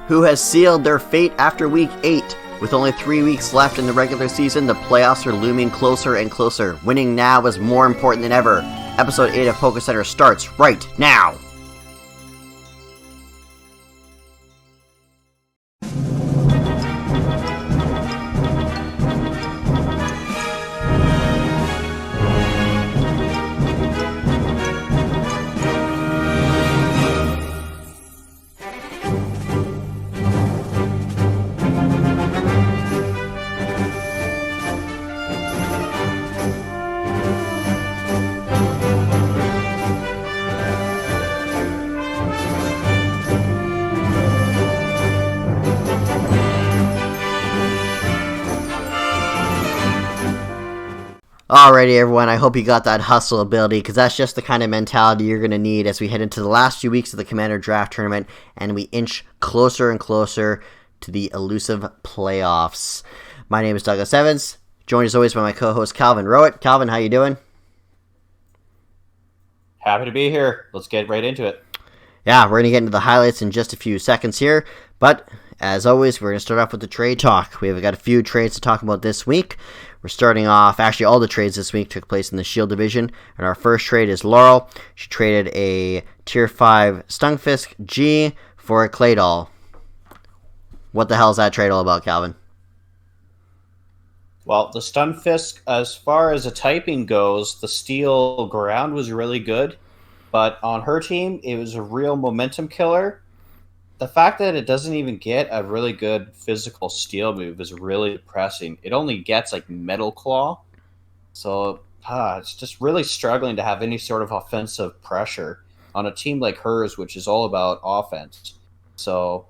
who has sealed their fate after Week 8. With only 3 weeks left in the regular season, the playoffs are looming closer and closer. Winning now is more important than ever. Episode 8 of PokeCentre starts right now! Alrighty everyone, I hope you got that hustle ability, because that's just the kind of mentality you're going to need as we head into the last few weeks of the Commander Draft Tournament, and we inch closer and closer to the elusive playoffs. My name is Douglas Evans, joined as always by my co-host Calvin Rowat. Calvin, how you doing? Happy to be here. Let's get right into it. Yeah, we're going to get into the highlights in just a few seconds here, but as always, we're going to start off with the trade talk. We've got a few trades to talk about this week. We're starting off, actually all the trades this week took place in the Shield Division, and our first trade is Laurel. She traded a Tier 5 Stunfisk G for a Claydol. What the hell is that trade all about, Calvin? Well, the Stunfisk, as far as the typing goes, the Steel Ground was really good, but on her team, it was a real momentum killer. The fact that it doesn't even get a really good physical steel move is really depressing. It only gets like Metal Claw. So it's just really struggling to have any sort of offensive pressure on a team like hers, which is all about offense. So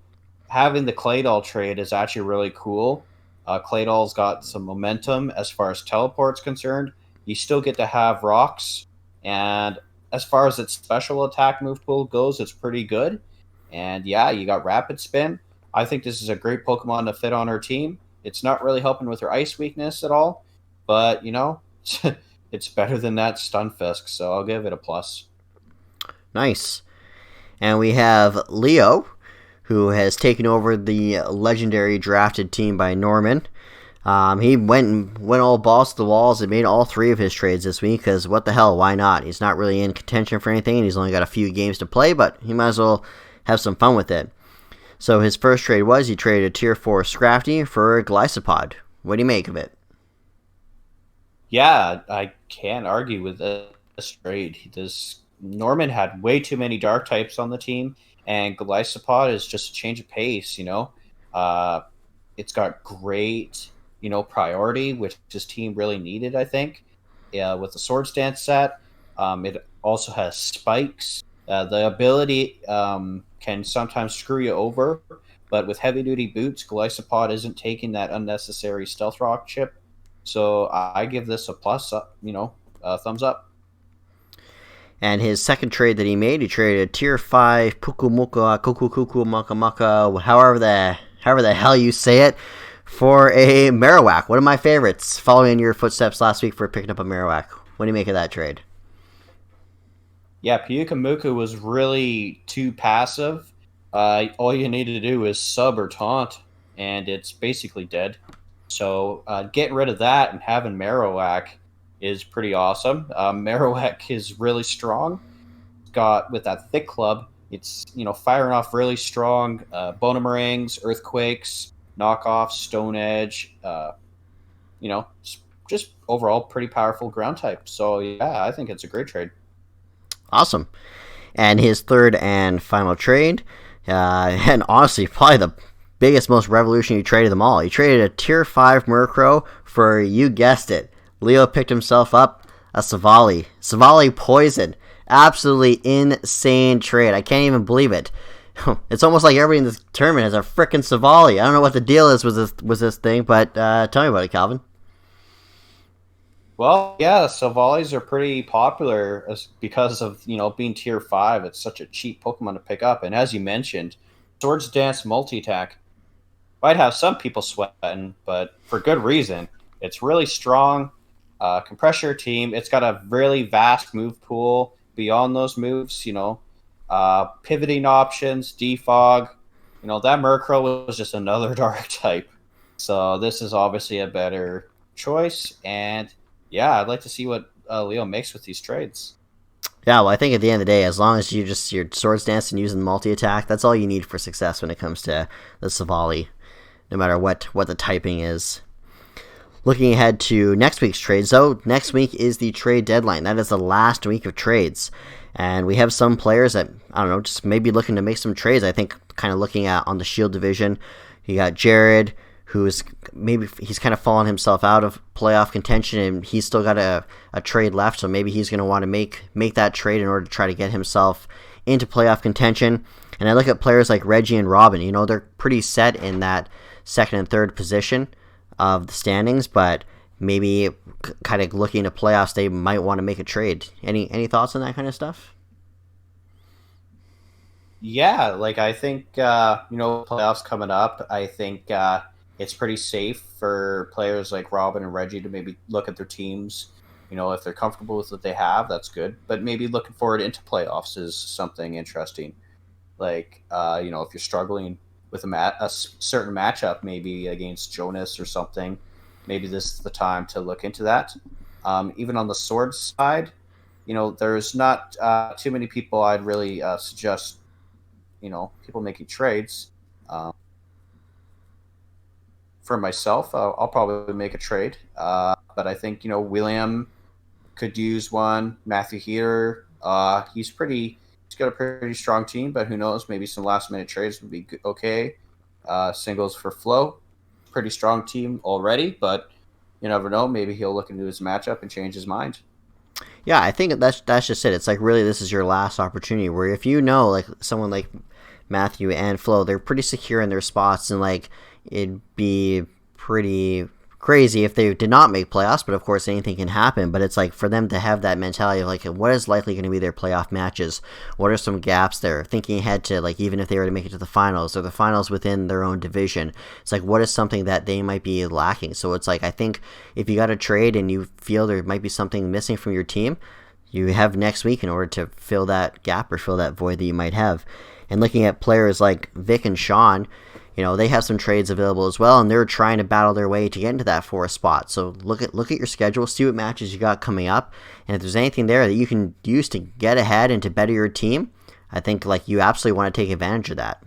having the Claydol trade is actually really cool. Claydol's got some momentum as far as teleport's concerned. You still get to have rocks. And as far as its special attack move pool goes, it's pretty good. And yeah, you got Rapid Spin. I think this is a great Pokemon to fit on her team. It's not really helping with her ice weakness at all, but you know, it's better than that Stunfisk, so I'll give it a plus. Nice. And we have Leo, who has taken over the legendary drafted team by Norman. He went all balls to the walls and made all 3 of his trades this week, because what the hell, why not? He's not really in contention for anything, and he's only got a few games to play, but he might as well have some fun with it. So his first trade was he traded a Tier 4 Scrafty for a Glycopod. What do you make of it? Yeah, I can't argue with this trade. Norman had way too many dark types on the team, and Glycopod is just a change of pace, you know. It's got great, priority, which his team really needed, I think. With the Swords Dance set, it also has spikes. The ability can sometimes screw you over, but with heavy-duty boots, Glycopod isn't taking that unnecessary Stealth Rock chip. So I give this a plus, thumbs up. And his second trade that he made, he traded a Tier 5 Pukumuka, Kuku Maka Maka, however the hell you say it, for a Marowak. One of my favorites, following in your footsteps last week for picking up a Marowak. What do you make of that trade? Yeah, Pyukamuka was really too passive. All you need to do is sub or taunt, and it's basically dead. So getting rid of that and having Marowak is pretty awesome. Marowak is really strong. With that thick club, it's firing off really strong Bonemerangs, Earthquakes, knockoffs, Stone Edge. Just overall pretty powerful ground type. So yeah, I think it's a great trade. Awesome. And his third and final trade, and honestly, probably the biggest, most revolutionary trade of them all. He traded a Tier 5 Murkrow for, you guessed it, Leo picked himself up a Savali. Savali Poison. Absolutely insane trade. I can't even believe it. It's almost like everybody in this tournament has a frickin' Savali. I don't know what the deal is with this thing, but tell me about it, Calvin. Well, yeah, Savalis are pretty popular because of, being Tier 5. It's such a cheap Pokemon to pick up. And as you mentioned, Swords Dance multi-attack might have some people sweating, but for good reason. It's really strong. Compress your team. It's got a really vast move pool beyond those moves, pivoting options, defog. That Murkrow was just another dark type. So this is obviously a better choice. And yeah, I'd like to see what Leo makes with these trades. Yeah, well, I think at the end of the day, as long as you're Swords Dance and using multi-attack, that's all you need for success when it comes to the Savali, no matter what the typing is. Looking ahead to next week's trades, though, next week is the trade deadline. That is the last week of trades. And we have some players that, I don't know, just maybe looking to make some trades. I think kind of looking at on the Shield division, you got Jared, who's maybe he's kind of fallen himself out of playoff contention, and he's still got a trade left, so maybe he's going to want to make that trade in order to try to get himself into playoff contention. And I look at players like Reggie and Robin. They're pretty set in that second and third position of the standings, but maybe kind of looking to playoffs, they might want to make a trade. Any thoughts on that kind of stuff? Yeah, I think playoffs coming up. I think it's pretty safe for players like Robin and Reggie to maybe look at their teams. If they're comfortable with what they have, that's good. But maybe looking forward into playoffs is something interesting. If you're struggling with a certain matchup, maybe against Jonas or something, maybe this is the time to look into that. Even on the Swords side, there's not too many people I'd really suggest, people making trades. For myself, I'll probably make a trade. But I think, William could use one. Matthew Heater, he's got a pretty strong team, but who knows? Maybe some last-minute trades would be okay. Singles for Flo, pretty strong team already, but you never know. Maybe he'll look into his matchup and change his mind. Yeah, I think that's just it. It's really this is your last opportunity where if someone like Matthew and Flo, they're pretty secure in their spots, and it'd be pretty crazy if they did not make playoffs, but of course anything can happen. But it's for them to have that mentality of what is likely going to be their playoff matches, what are some gaps there, thinking ahead to even if they were to make it to the finals or the finals within their own division, it's what is something that they might be lacking. So it's I think if you got a trade and you feel there might be something missing from your team, you have next week in order to fill that gap or fill that void that you might have. And looking at players like Vic and Sean, they have some trades available as well, and they're trying to battle their way to get into that fourth spot. So look at your schedule, see what matches you got coming up, and if there's anything there that you can use to get ahead and to better your team, I think you absolutely want to take advantage of that.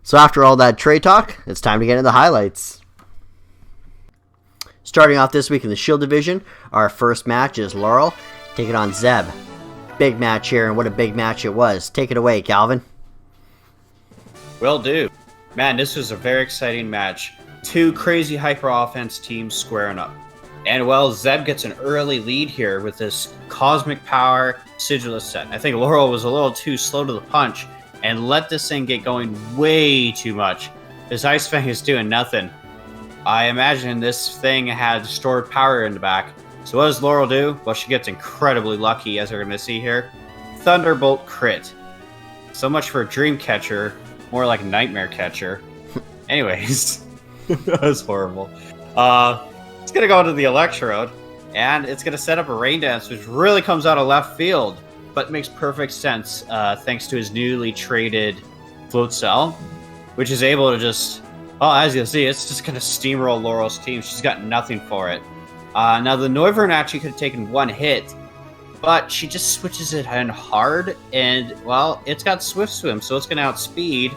So after all that trade talk, it's time to get into the highlights. Starting off this week in the Shield division, our first match is Laurel taking on Zeb. Big match here, and what a big match it was. Take it away, Calvin. Will do. Man, this was a very exciting match. Two crazy hyper offense teams squaring up. And Zeb gets an early lead here with this Cosmic Power Sigilus set. I think Laurel was a little too slow to the punch and let this thing get going way too much. This Ice Fang is doing nothing. I imagine this thing had stored power in the back. So what does Laurel do? Well, she gets incredibly lucky, as we're going to see here. Thunderbolt crit. So much for Dreamcatcher. More like Nightmare Catcher. Anyways, that was horrible. It's going to go into the Electrode, and it's going to set up a Rain Dance, which really comes out of left field, but makes perfect sense thanks to his newly traded Float Cell, which is able to just, as you'll see, it's just going to steamroll Laurel's team. She's got nothing for it. Now, the Noivern actually could have taken one hit, but she just switches it in hard, and, it's got Swift Swim, so it's going to outspeed,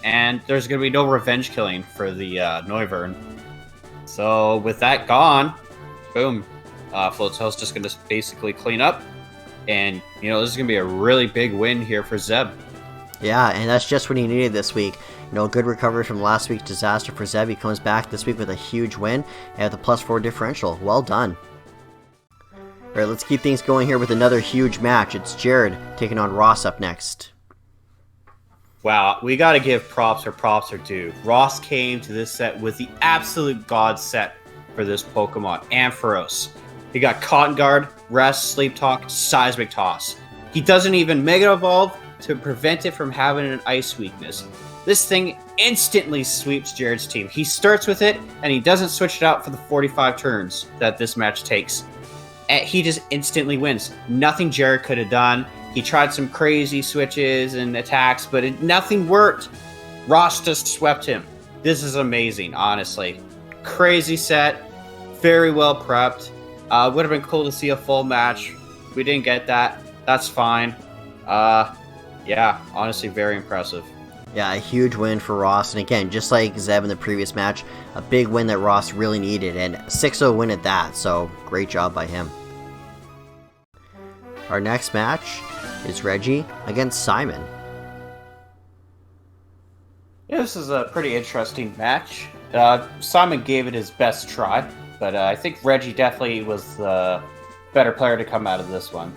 and there's going to be no revenge killing for the Noivern. So, with that gone, boom, Float Cell's just going to basically clean up, and, this is going to be a really big win here for Zeb. Yeah, and that's just what he needed this week. Good recovery from last week's disaster for Zeb. He comes back this week with a huge win, and with a +4 differential. Well done. Alright, let's keep things going here with another huge match. It's Jared taking on Ross up next. Wow, we got to give props are due. Ross came to this set with the absolute god set for this Pokemon, Ampharos. He got Cotton Guard, Rest, Sleep Talk, Seismic Toss. He doesn't even Mega Evolve to prevent it from having an Ice weakness. This thing instantly sweeps Jared's team. He starts with it, and he doesn't switch it out for the 45 turns that this match takes. He just instantly wins. Nothing Jared could have done. He tried some crazy switches and attacks, but nothing worked. Ross just swept him. This is amazing, honestly. Crazy set, very well prepped. Would have been cool to see a full match. We didn't get that. That's fine. Yeah, honestly, very impressive. Yeah, a huge win for Ross, and again, just like Zeb in the previous match, a big win that Ross really needed, and 6-0 win at that, so great job by him. Our next match is Reggie against Simon. Yeah, this is a pretty interesting match. Simon gave it his best try, but I think Reggie definitely was the better player to come out of this one.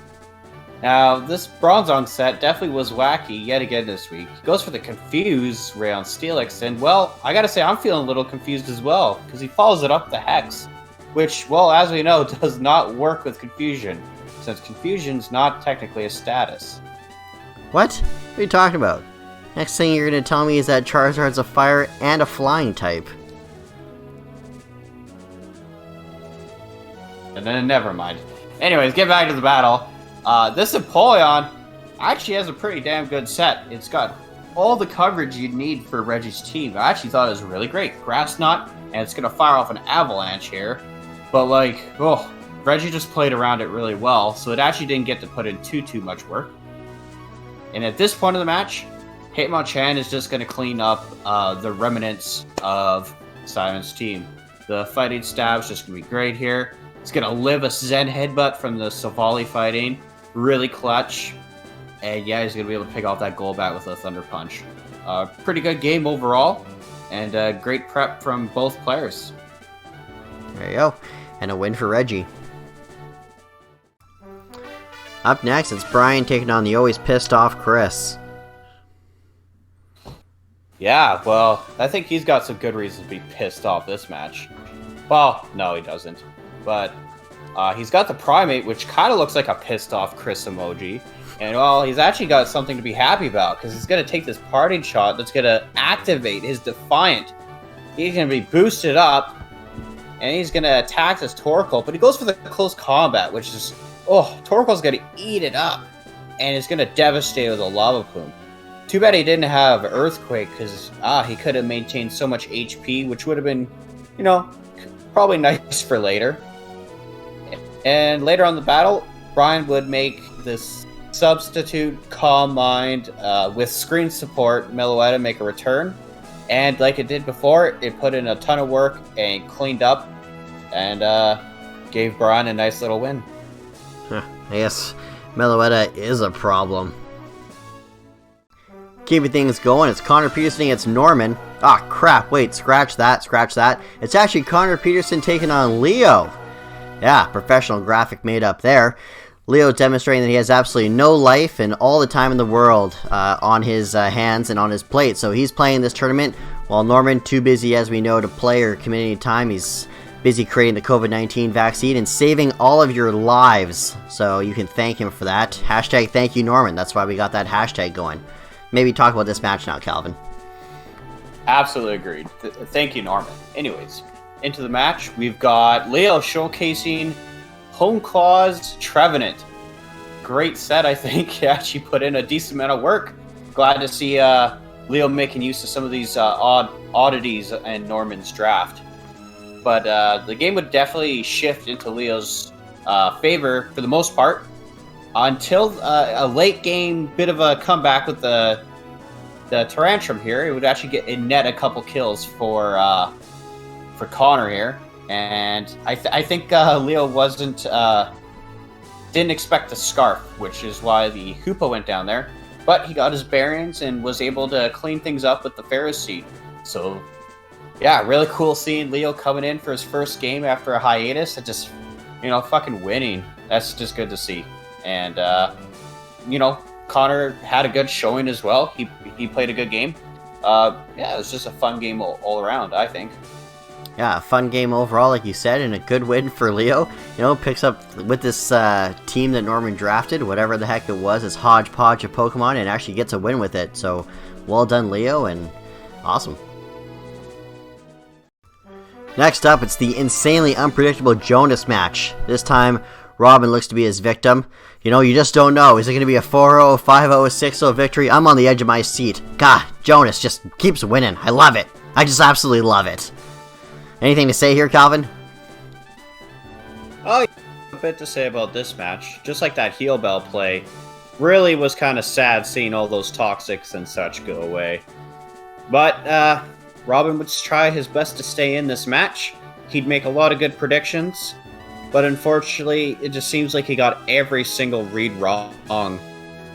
Now, this Bronzong set definitely was wacky yet again this week. He goes for the Confuse Ray on Steelix, and well, I gotta say, I'm feeling a little confused as well, because he follows it up the Hex, which, well, as we know, does not work with Confusion, since Confusion's not technically a status. What? What are you talking about? Next thing you're gonna tell me is that Charizard's a fire and a flying type. And then never mind. Anyways, get back to the battle. This Empoleon actually has a pretty damn good set. It's got all the coverage you need for Reggie's team. I actually thought it was really great. Grass Knot, and it's going to fire off an Avalanche here. But, like, Reggie just played around it really well, so it actually didn't get to put in too much work. And at this point of the match, Hitmonchan is just going to clean up the remnants of Simon's team. The fighting stab's just going to be great here. It's going to live a Zen Headbutt from the Savali fighting. Really clutch. And yeah, he's going to be able to pick off that Golbat with a Thunder Punch. Pretty good game overall. And great prep from both players. There you go. And a win for Reggie. Up next, it's Brian taking on the always pissed off Chris. Yeah, well, I think he's got some good reasons to be pissed off this match. Well, no, he doesn't. But he's got the Primate, which kind of looks like a pissed off Chris emoji. And, well, he's actually got something to be happy about, because he's going to take this parting shot that's going to activate his Defiant. He's going to be boosted up, and he's going to attack this Torkoal, but he goes for the close combat, which is, Torkoal's going to eat it up, and it's going to devastate with a Lava Plume. Too bad he didn't have Earthquake, because, he could have maintained so much HP, which would have been, probably nice for later. And later on in the battle, Brian would make this substitute Calm Mind with screen support, Meloetta make a return. And like it did before, it put in a ton of work and cleaned up and gave Brian a nice little win. I guess Meloetta is a problem. Keeping things going, it's Connor Peterson against Norman. Ah, crap, wait, scratch that. It's actually Connor Peterson taking on Leo. Yeah, professional graphic made up there. Leo demonstrating that he has absolutely no life and all the time in the world on his hands and on his plate. So he's playing this tournament while Norman, too busy as we know to play or commit any time, he's busy creating the COVID-19 vaccine and saving all of your lives. So you can thank him for that. Hashtag thank you Norman, that's why we got that hashtag going. Maybe talk about this match now, Calvin. Absolutely agreed. Thank you, Norman. Anyways, into the match, we've got Leo showcasing Home Claws Trevenant. Great set, I think. He actually put in a decent amount of work. Glad to see Leo making use of some of these oddities in Norman's draft. But the game would definitely shift into Leo's favor for the most part. Until a late game bit of a comeback with the Tyrantrum here, it would actually get a couple kills for Connor here, and I think Leo didn't expect the Scarf, which is why the Hoopa went down there. But he got his bearings and was able to clean things up with the Ferris Seed. So yeah, really cool seeing Leo coming in for his first game after a hiatus and just fucking winning. That's just good to see. And, Connor had a good showing as well. He played a good game. It was just a fun game all around, I think. Yeah, a fun game overall, like you said, and a good win for Leo. Picks up with this team that Norman drafted, whatever the heck it was, this hodgepodge of Pokemon, and actually gets a win with it. So, well done, Leo, and awesome. Next up, it's the insanely unpredictable Jonas match. This time, Robin looks to be his victim. You just don't know. Is it going to be a 4-0, 5-0, 6-0 victory? I'm on the edge of my seat. God, Jonas just keeps winning. I love it. I just absolutely love it. Anything to say here, Calvin? Oh, a bit to say about this match. Just like that heel bell play, really was kind of sad seeing all those toxics and such go away. But Robin would try his best to stay in this match. He'd make a lot of good predictions, but unfortunately, it just seems like he got every single read wrong.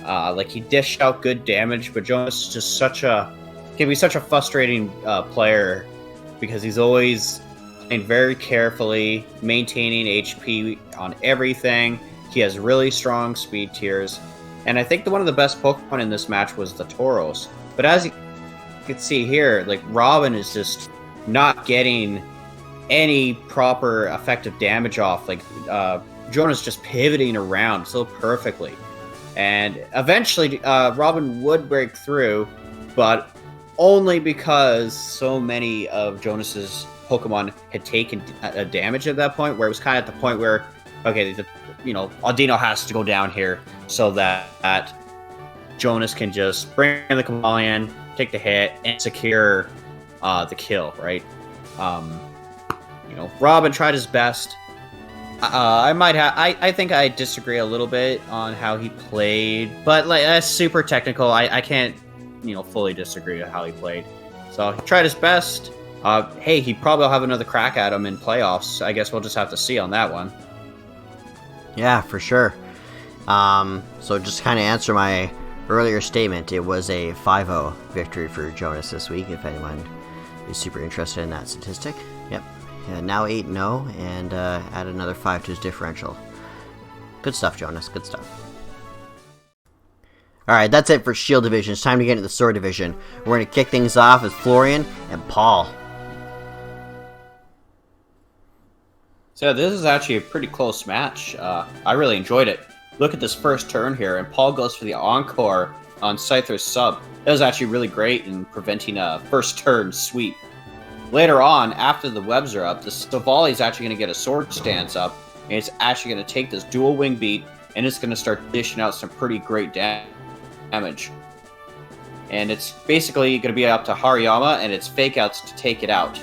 Like he dished out good damage, but Jonas is just can be such a frustrating player because he's always playing very carefully, maintaining HP on everything. He has really strong speed tiers, and I think one of the best Pokemon in this match was the Tauros. But as you can see here, like Robin is just not getting any proper effective damage off. Like Jonas just pivoting around so perfectly. And eventually, Robin would break through, but only because so many of Jonas's Pokemon had taken damage at that point, where it was kind of at the point where, okay, Audino has to go down here so that Jonas can just bring the Kamalian, take the hit, and secure the kill, right? Robin tried his best. I think I disagree a little bit on how he played, but like that's super technical. I can't, fully disagree with how he played. So he tried his best. Hey, he probably will have another crack at him in playoffs. I guess we'll just have to see on that one. Yeah, for sure. So just kind of answer my earlier statement, it was a 5-0 victory for Jonas this week, if anyone is super interested in that statistic. Yep. Now 8-0, and add another 5 to his differential. Good stuff, Jonas. Good stuff. Alright, that's it for Shield Division. It's time to get into the Sword Division. We're going to kick things off with Florian and Paul. So this is actually a pretty close match. I really enjoyed it. Look at this first turn here, and Paul goes for the Encore on Scyther's sub. That was actually really great in preventing a first turn sweep. Later on, after the webs are up, the Savali is actually going to get a sword stance up, and it's actually going to take this dual wing beat, and it's going to start dishing out some pretty great damage. And it's basically going to be up to Hariyama and its fake outs to take it out,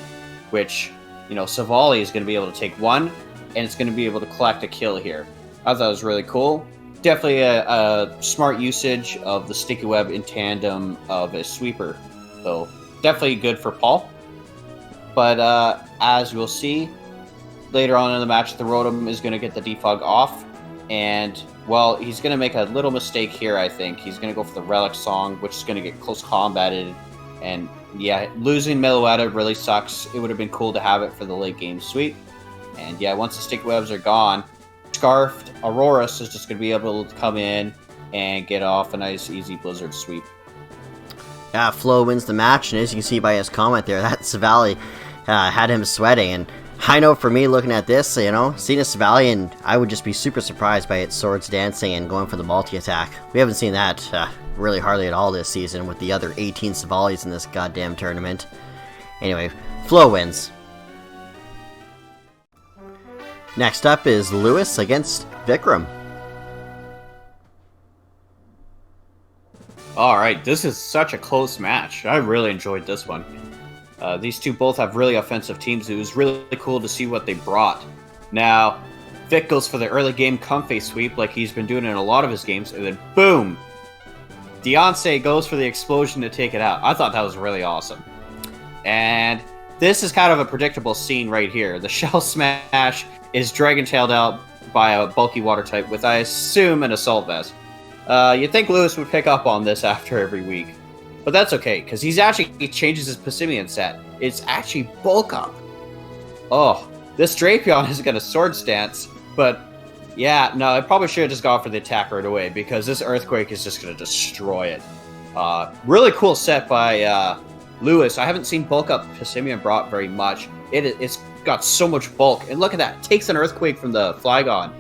which, Savali is going to be able to take one, and it's going to be able to collect a kill here. I thought it was really cool. Definitely a smart usage of the sticky web in tandem of a sweeper. So definitely good for Paul. But as we'll see, later on in the match, the Rotom is going to get the defog off. And, well, he's going to make a little mistake here, I think. He's going to go for the Relic Song, which is going to get close combated. And, yeah, losing Meloetta really sucks. It would have been cool to have it for the late game sweep. And, yeah, once the stick webs are gone, Scarfed Aurorus is just going to be able to come in and get off a nice, easy Blizzard sweep. Yeah, Flo wins the match, and as you can see by his comment there, that Savali had him sweating. And I know for me, looking at this, seeing a Savali, and I would just be super surprised by its swords dancing and going for the multi-attack. We haven't seen that really hardly at all this season with the other 18 Savalis in this goddamn tournament. Anyway, Flo wins. Next up is Lewis against Vikram. Alright, this is such a close match. I really enjoyed this one. These two both have really offensive teams. It was really cool to see what they brought. Now, Vic goes for the early game comfy sweep like he's been doing in a lot of his games, and then boom! Deontay goes for the explosion to take it out. I thought that was really awesome. And this is kind of a predictable scene right here. The Shell Smash is dragon-tailed out by a bulky water type with, I assume, an Assault Vest. You'd think Lewis would pick up on this after every week. But that's okay, because he changes his Passimian set. It's actually Bulk Up. Oh, this Drapion is going to Sword Stance, but yeah, no, I probably should have just gone for the attack right away, because this Earthquake is just going to destroy it. Really cool set by Lewis. I haven't seen Bulk Up Passimian brought very much. It's got so much bulk, and look at that. It takes an Earthquake from the Flygon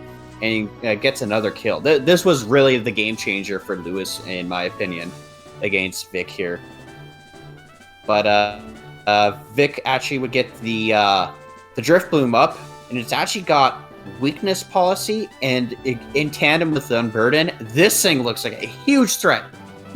and gets another kill. This was really the game changer for Lewis, in my opinion, against Vic here. But Vic actually would get the Drift Bloom up, and it's actually got Weakness Policy, and in tandem with the Unburden, this thing looks like a huge threat.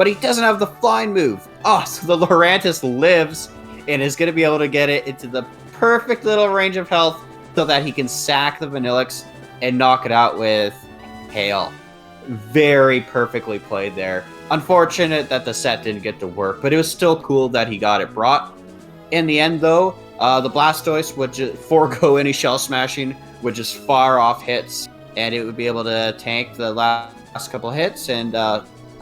but he doesn't have the flying move. Oh, so the Lurantis lives and is going to be able to get it into the perfect little range of health so that he can sack the Vanillix and knock it out with Hail. Very perfectly played there. Unfortunate that the set didn't get to work, but it was still cool that he got it brought. In the end, though, the Blastoise would just forego any shell smashing, would just fire off hits, and it would be able to tank the last couple hits and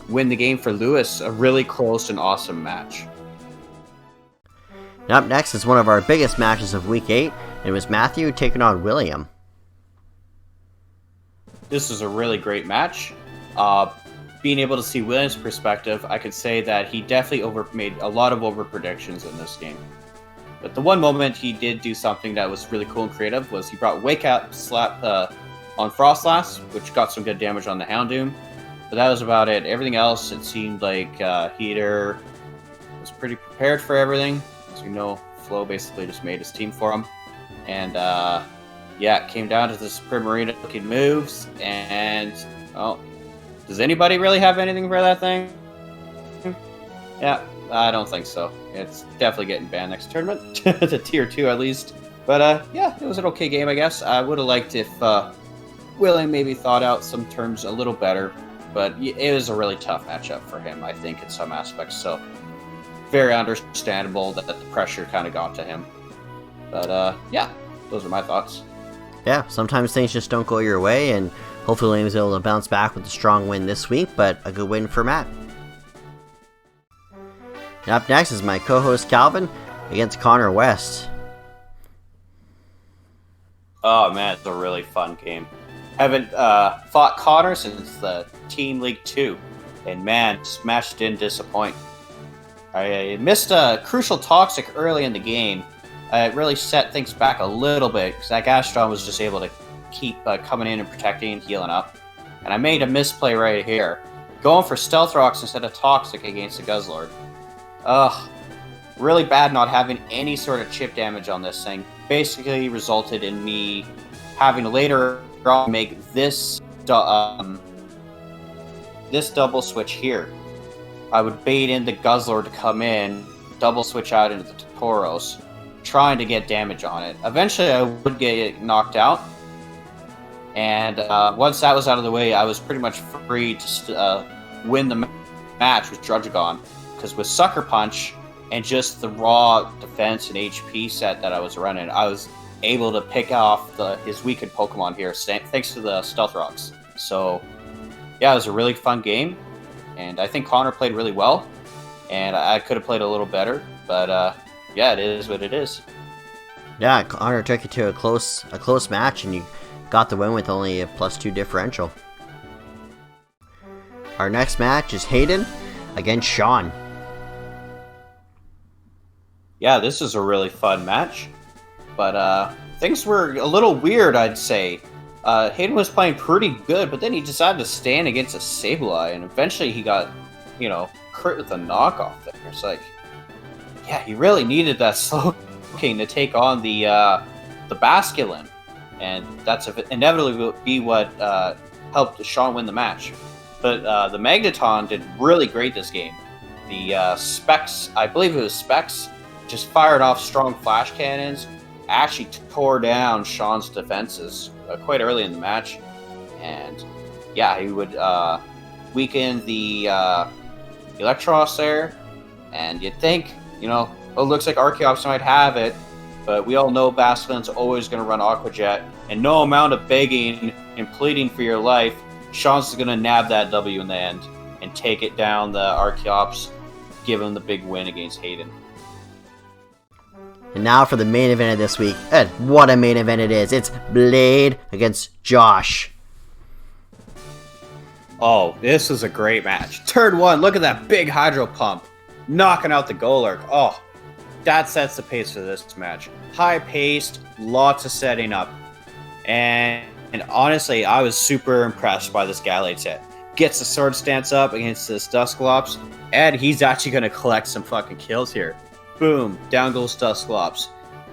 win the game for Lewis. A really close and awesome match. And up next is one of our biggest matches of Week 8, and it was Matthew taking on William. This was a really great match. Being able to see William's perspective, I could say that he definitely made a lot of over predictions in this game. But the one moment he did do something that was really cool and creative was he brought Wake Up Slap on Frostlass, which got some good damage on the Houndoom. But that was about it. Everything else, it seemed like Heater was pretty prepared for everything. As you know, Flo basically just made his team for him. And yeah, it came down to this Primarina looking moves. And, well, does anybody really have anything for that thing? Yeah, I don't think so. It's definitely getting banned next tournament. To tier 2 at least. But yeah, it was an okay game, I guess. I would have liked if William maybe thought out some terms a little better. But it was a really tough matchup for him, I think, in some aspects. So, very understandable that the pressure kind of got to him. But yeah, those are my thoughts. Yeah, sometimes things just don't go your way, and hopefully William's able to bounce back with a strong win this week, but a good win for Matt. And up next is my co-host Calvin against Connor West. Oh man, it's a really fun game. Haven't fought Connor since the Team League 2, and man, Smash didn't disappoint. I missed a crucial Toxic early in the game. It really set things back a little bit, because that Gastron was just able to keep coming in and protecting and healing up. And I made a misplay right here, going for Stealth Rocks instead of Toxic against the Guzzlord. Ugh, really bad not having any sort of chip damage on this thing. Basically resulted in me having to later on make this this double switch here. I would bait in the Guzzlord to come in, double switch out into the Tauros, trying to get damage on it. Eventually I would get knocked out, and once that was out of the way, I was pretty much free to win the match with Drudgegon, because with Sucker Punch and just the raw defense and HP set that I was running, I was able to pick off his weakened Pokemon here, thanks to the Stealth Rocks. So yeah, it was a really fun game, and I think Connor played really well, and I could have played a little better, but yeah, it is what it is. Yeah, Connor took you to a close match, and you got the win with only a +2 differential. Our next match is Hayden against Sean. Yeah, this is a really fun match, but things were a little weird, I'd say. Hayden was playing pretty good, but then he decided to stand against a Sableye, and eventually he got, crit with a knockoff there. It's like, yeah, he really needed that Slowking to take on the Basculin, and that's inevitably will be what helped Sean win the match. But the Magneton did really great this game. The Specs, I believe it was Specs, just fired off strong flash cannons, actually tore down Sean's defenses quite early in the match. And yeah, he would weaken the Electros there, and you'd think, it looks like Archeops might have it, but we all know Basculin's always going to run Aqua Jet, and no amount of begging and pleading for your life, Sean's going to nab that W in the end and take it down the Archeops, give him the big win against Hayden. And now for the main event of this week. And what a main event it is. It's Blade against Josh. Oh, this is a great match. Turn 1, look at that big Hydro Pump. Knocking out the Golurk. Oh, that sets the pace for this match. High paced, lots of setting up. And honestly, I was super impressed by this Gallade set. Gets the Sword Stance up against this Dusclops, and he's actually going to collect some fucking kills here. Boom, down goes Dusclops.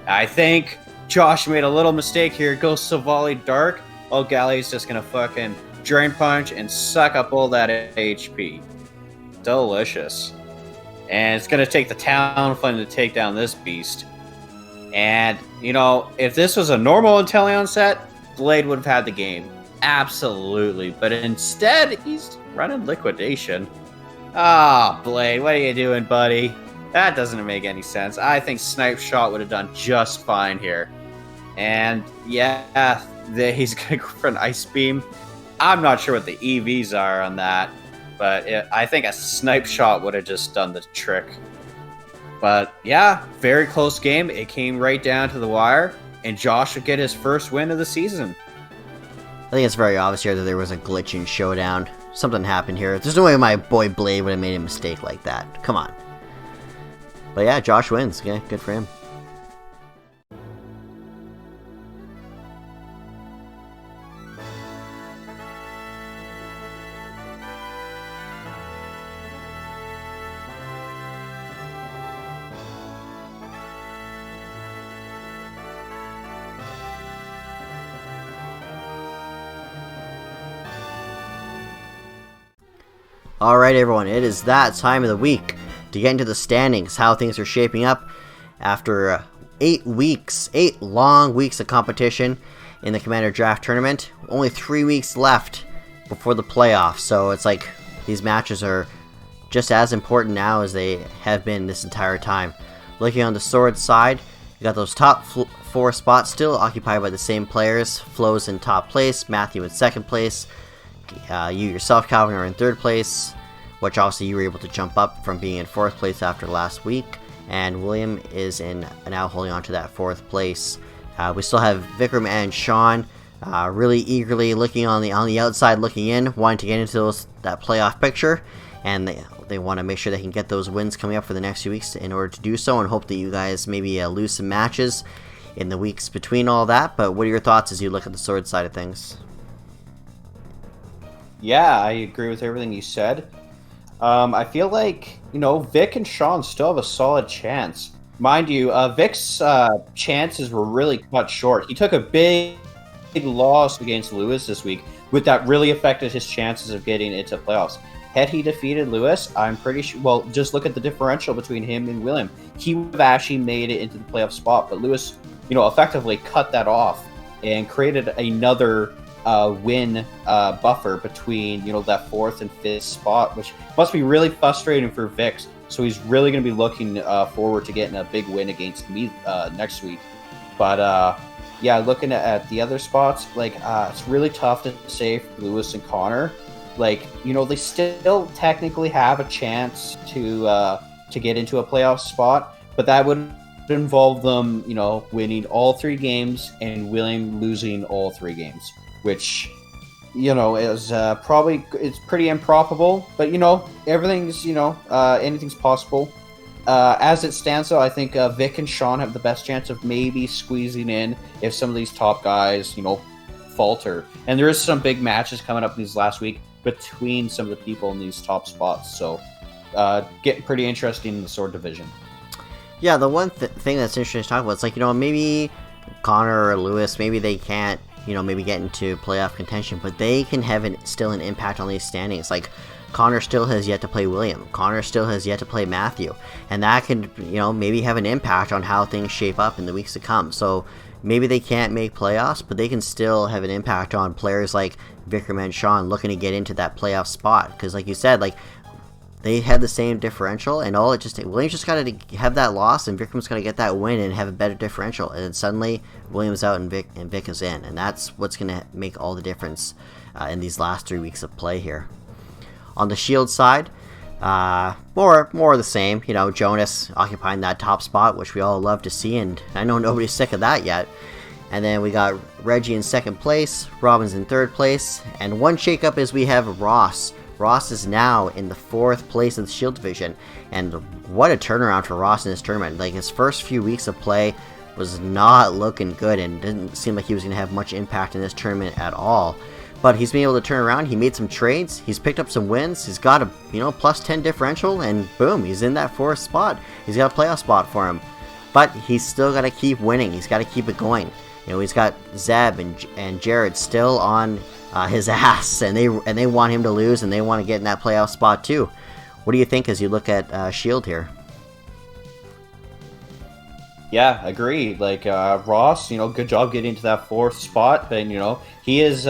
I think Josh made a little mistake here. Goes Savali Dark. Galade's just going to fucking Drain Punch and suck up all that HP. delicious. And it's going to take the town fund to take down this beast. And, you know, if this was a normal Inteleon set, Blade would have had the game. Absolutely. But instead, he's running Liquidation. Ah, Blade, what are you doing, buddy? That doesn't make any sense. I think Snipe Shot would have done just fine here. And, yeah, he's going to go for an Ice Beam. I'm not sure what the EVs are on that. But I think a Snipe Shot would have just done the trick. But yeah, very close game. It came right down to the wire. And Josh would get his first win of the season. I think it's very obvious here that there was a glitch in Showdown. Something happened here. There's no way my boy Blade would have made a mistake like that. Come on. But yeah, Josh wins. Yeah, good for him. Alright everyone, it is that time of the week to get into the standings, how things are shaping up after 8 long weeks of competition in the Commander Draft Tournament. Only 3 weeks left before the playoffs, so it's like these matches are just as important now as they have been this entire time. Looking on the Sword side, you got those top 4 spots still occupied by the same players. Flo's in top place, Matthew in second place. You yourself, Calvin, are in third place, which obviously you were able to jump up from being in fourth place after last week, and William is now holding on to that fourth place. We still have Vikram and Sean really eagerly looking on the outside looking in, wanting to get into that playoff picture, and they want to make sure they can get those wins coming up for the next few weeks in order to do so, and hope that you guys maybe lose some matches in the weeks between all that. But what are your thoughts as you look at the Sword side of things? Yeah, I agree with everything you said. I feel like, you know, Vic and Sean still have a solid chance. Mind you, Vic's chances were really cut short. He took a big loss against Lewis this week, which that really affected his chances of getting into playoffs. Had he defeated Lewis, I'm pretty sure, well, just look at the differential between him and William. He would have actually made it into the playoff spot, but Lewis, you know, effectively cut that off and created another win buffer between, you know, that fourth and fifth spot, which must be really frustrating for Vic. So he's really going to be looking forward to getting a big win against me next week. But yeah, looking at the other spots, like it's really tough to say for Lewis and Connor. Like, you know, they still technically have a chance to get into a playoff spot, but that would involve them, you know, winning all 3 games and William losing all 3 games. Which, you know, is it's pretty improbable, but, you know, everything's, you know, anything's possible. As it stands, though, I think Vic and Sean have the best chance of maybe squeezing in if some of these top guys, you know, falter. And there is some big matches coming up in these last week between some of the people in these top spots, so getting pretty interesting in the Sword division. Yeah, the one thing that's interesting to talk about is, like, you know, maybe Connor or Lewis, maybe they can't, you know, maybe get into playoff contention, but they can have still an impact on these standings. Like, Connor still has yet to play William. Connor still has yet to play Matthew. And that could, you know, maybe have an impact on how things shape up in the weeks to come. So maybe they can't make playoffs, but they can still have an impact on players like Vikram and Sean looking to get into that playoff spot. Because like you said, like, they had the same differential, and all it just Williams just got to have that loss, and Vikram's got to get that win and have a better differential, and then suddenly Williams out and Vic is in, and that's what's going to make all the difference in these last 3 weeks of play here. On the Shield side, more of the same. You know, Jonas occupying that top spot, which we all love to see, and I know nobody's sick of that yet. And then we got Reggie in second place, Robin's in third place, and one shakeup is we have Ross. Ross is now in the 4th place of the Shield division, and what a turnaround for Ross in this tournament. Like, his first few weeks of play was not looking good, and didn't seem like he was going to have much impact in this tournament at all. But he's been able to turn around. He made some trades, he's picked up some wins, he's got a, you know, plus 10 differential, and boom, he's in that 4th spot. He's got a playoff spot for him, but he's still got to keep winning. He's got to keep it going. You know, he's got Zeb and Jared still on his ass, and they want him to lose, and they want to get in that playoff spot too. What do you think as you look at Shield here? Yeah, agree. Like Ross, good job getting to that 4th spot, and he's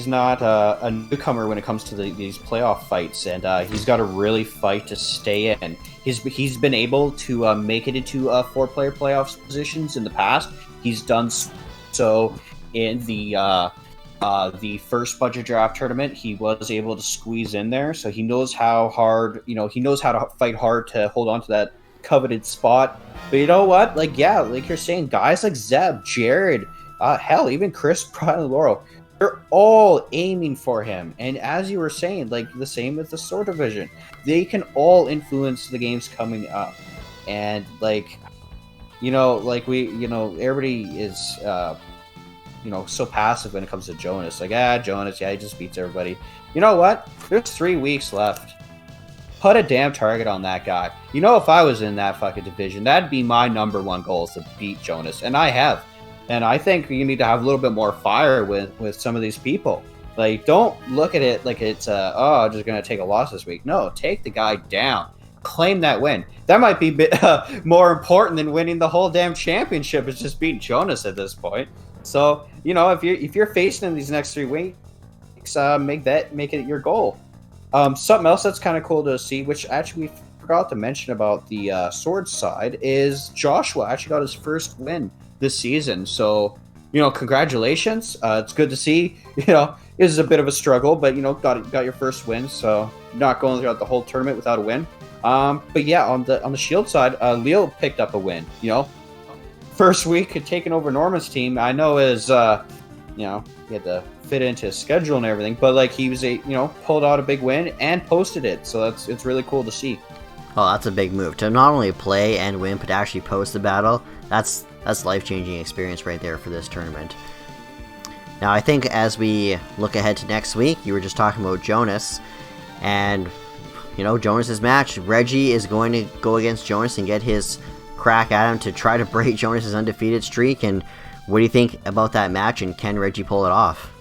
not a newcomer when it comes to these playoff fights, and he's got to really fight to stay in. He's been able to make it into 4-player playoffs positions in the past. He's done so in the first budget draft tournament. He was able to squeeze in there, so he knows how hard. He knows how to fight hard to hold on to that coveted spot. But you know what? Like you're saying, guys like Zeb, Jared, hell, even Chris, Brian, and Laurel, they're all aiming for him. And as you were saying, like the same with the Sword Division, they can all influence the games coming up. And everybody is, so passive when it comes to Jonas. Like, Jonas, he just beats everybody. You know what? There's 3 weeks left. Put a damn target on that guy. If I was in that fucking division, that'd be my number 1 goal, is to beat Jonas. And I have. And I think you need to have a little bit more fire with some of these people. Like, don't look at it like it's, I'm just going to take a loss this week. No, take the guy down. Claim that win. That might be more important than winning the whole damn championship. It's just beating Jonas at this point. So, if you're facing in these next 3 weeks, make it your goal. Something else that's kind of cool to see, which actually we forgot to mention about the sword side, is Joshua actually got his first win this season. So, congratulations. It's good to see. It was a bit of a struggle, but got your first win. So not going throughout the whole tournament without a win. But yeah, on the Shield side, Leo picked up a win. First week of taking over Norman's team, I know is he had to fit into his schedule and everything, but like he was pulled out a big win and posted it, so it's really cool to see. Well, that's a big move to not only play and win, but to actually post the battle. That's life-changing experience right there for this tournament. Now, I think as we look ahead to next week, you were just talking about Jonas, and Jonas's match. Reggie is going to go against Jonas and get his crack at him to try to break Jonas's undefeated streak. And what do you think about that match, and can Reggie pull it off?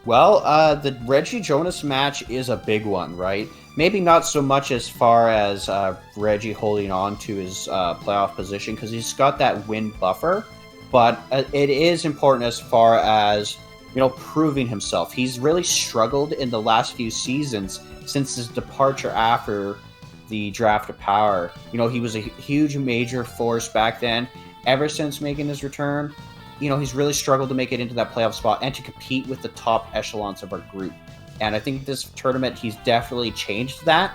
Well, the Reggie-Jonas match is a big one, right? Maybe not so much as far as Reggie holding on to his playoff position, because he's got that win buffer, but it is important as far as, proving himself. He's really struggled in the last few seasons since his departure after the Draft of Power. He was a huge major force back then. Ever since making his return, he's really struggled to make it into that playoff spot and to compete with the top echelons of our group. And I think this tournament, he's definitely changed that.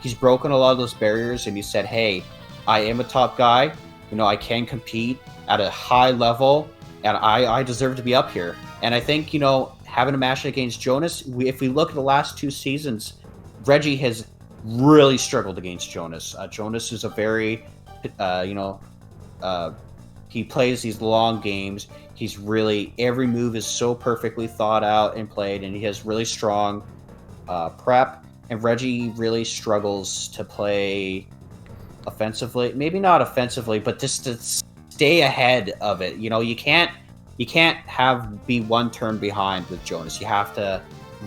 He's broken a lot of those barriers, and he said, hey, I am a top guy. I can compete at a high level, and I deserve to be up here. And I think, having a match against Jonas, if we look at the last 2 seasons, Reggie has really struggled against Jonas. Jonas is a very, he plays these long games. He's really, every move is so perfectly thought out and played, and he has really strong prep. And Reggie really struggles to play offensively. Maybe not offensively, but just to stay ahead of it. You can't be one turn behind with Jonas. You have to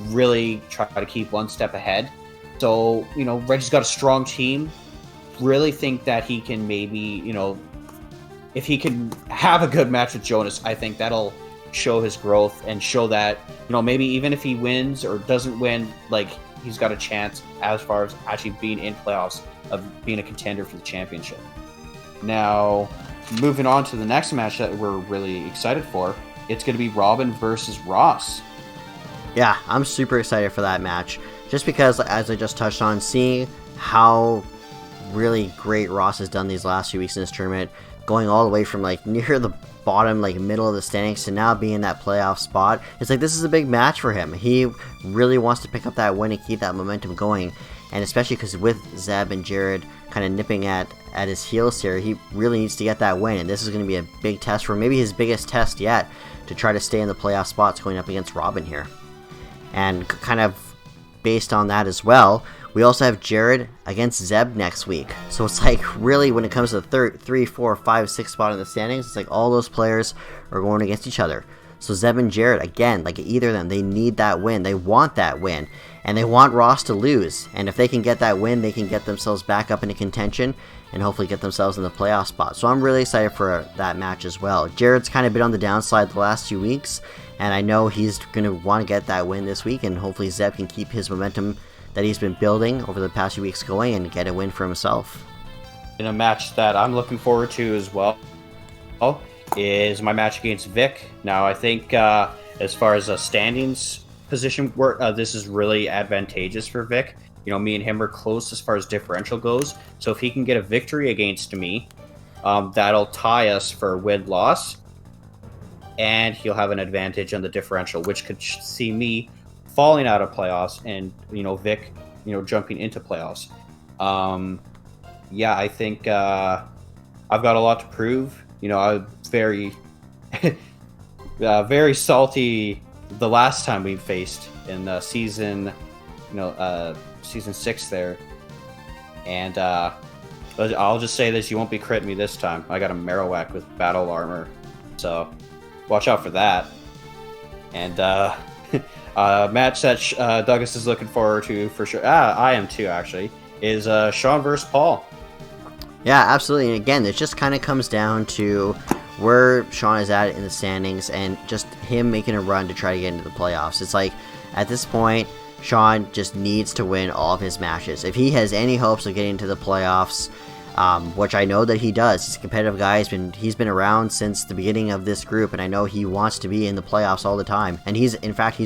really try to keep one step ahead. So, Reggie's got a strong team. Really think that he can maybe, if he can have a good match with Jonas, I think that'll show his growth and show that, maybe even if he wins or doesn't win, like, he's got a chance as far as actually being in playoffs, of being a contender for the championship. Now, moving on to the next match that we're really excited for, it's going to be Robin versus Ross. Yeah, I'm super excited for that match. Just because, as I just touched on, seeing how really great Ross has done these last few weeks in this tournament, going all the way from like near the bottom, like middle of the standings, to now being in that playoff spot, it's like this is a big match for him. He really wants to pick up that win and keep that momentum going, and especially because with Zeb and Jared kind of nipping at his heels here, he really needs to get that win, and this is going to be a big test for him, maybe his biggest test yet, to try to stay in the playoff spots going up against Robin here. And kind of based on that as well, we also have Jared against Zeb next week. So it's like, really, when it comes to the 3, 4, 5, 6 spot in the standings, it's like all those players are going against each other. So Zeb and Jared, again, like either of them, they need that win. They want that win. And they want Ross to lose. And if they can get that win, they can get themselves back up into contention and hopefully get themselves in the playoff spot. So I'm really excited for that match as well. Jared's kind of been on the downside the last 2 weeks, and I know he's going to want to get that win this week, and hopefully Zeb can keep his momentum that he's been building over the past few weeks going and get a win for himself. In a match that I'm looking forward to as well is my match against Vic. Now, I think as far as a standings position work, this is really advantageous for Vic. You know, me and him are close as far as differential goes. So if he can get a victory against me, that'll tie us for win-loss. And he'll have an advantage on the differential, which could see me falling out of playoffs and, you know, Vic, you know, jumping into playoffs. Yeah, I think I've got a lot to prove. You know, I'm very, very salty the last time we faced in season, season 6 there. And I'll just say this, you won't be critting me this time. I got a Marowak with battle armor, so watch out for that. And match that Douglas is looking forward to for sure, I am too actually, is Sean versus Paul. Yeah, absolutely. And again, it just kind of comes down to where Sean is at in the standings and just him making a run to try to get into the playoffs. It's like, at this point, Sean just needs to win all of his matches. If he has any hopes of getting into the playoffs, which I know that he does, he's a competitive guy, he's been around since the beginning of this group, and I know he wants to be in the playoffs all the time. And he's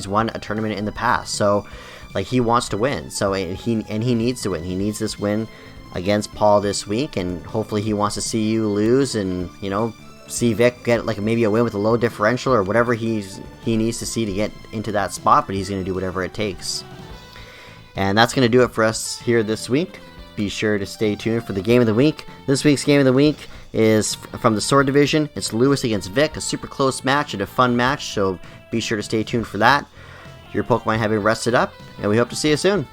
won a tournament in the past, so like he wants to win. So he needs to win. He needs this win against Paul this week, and hopefully he wants to see you lose and, you know, see Vic get like maybe a win with a low differential or whatever he needs to see to get into that spot, but he's going to do whatever it takes. And that's going to do it for us here this week. Be sure to stay tuned for the game of the week. This week's game of the week is from the Sword Division. It's Lewis against Vic, a super close match and a fun match, so be sure to stay tuned for that. Your Pokemon have been rested up, and we hope to see you soon.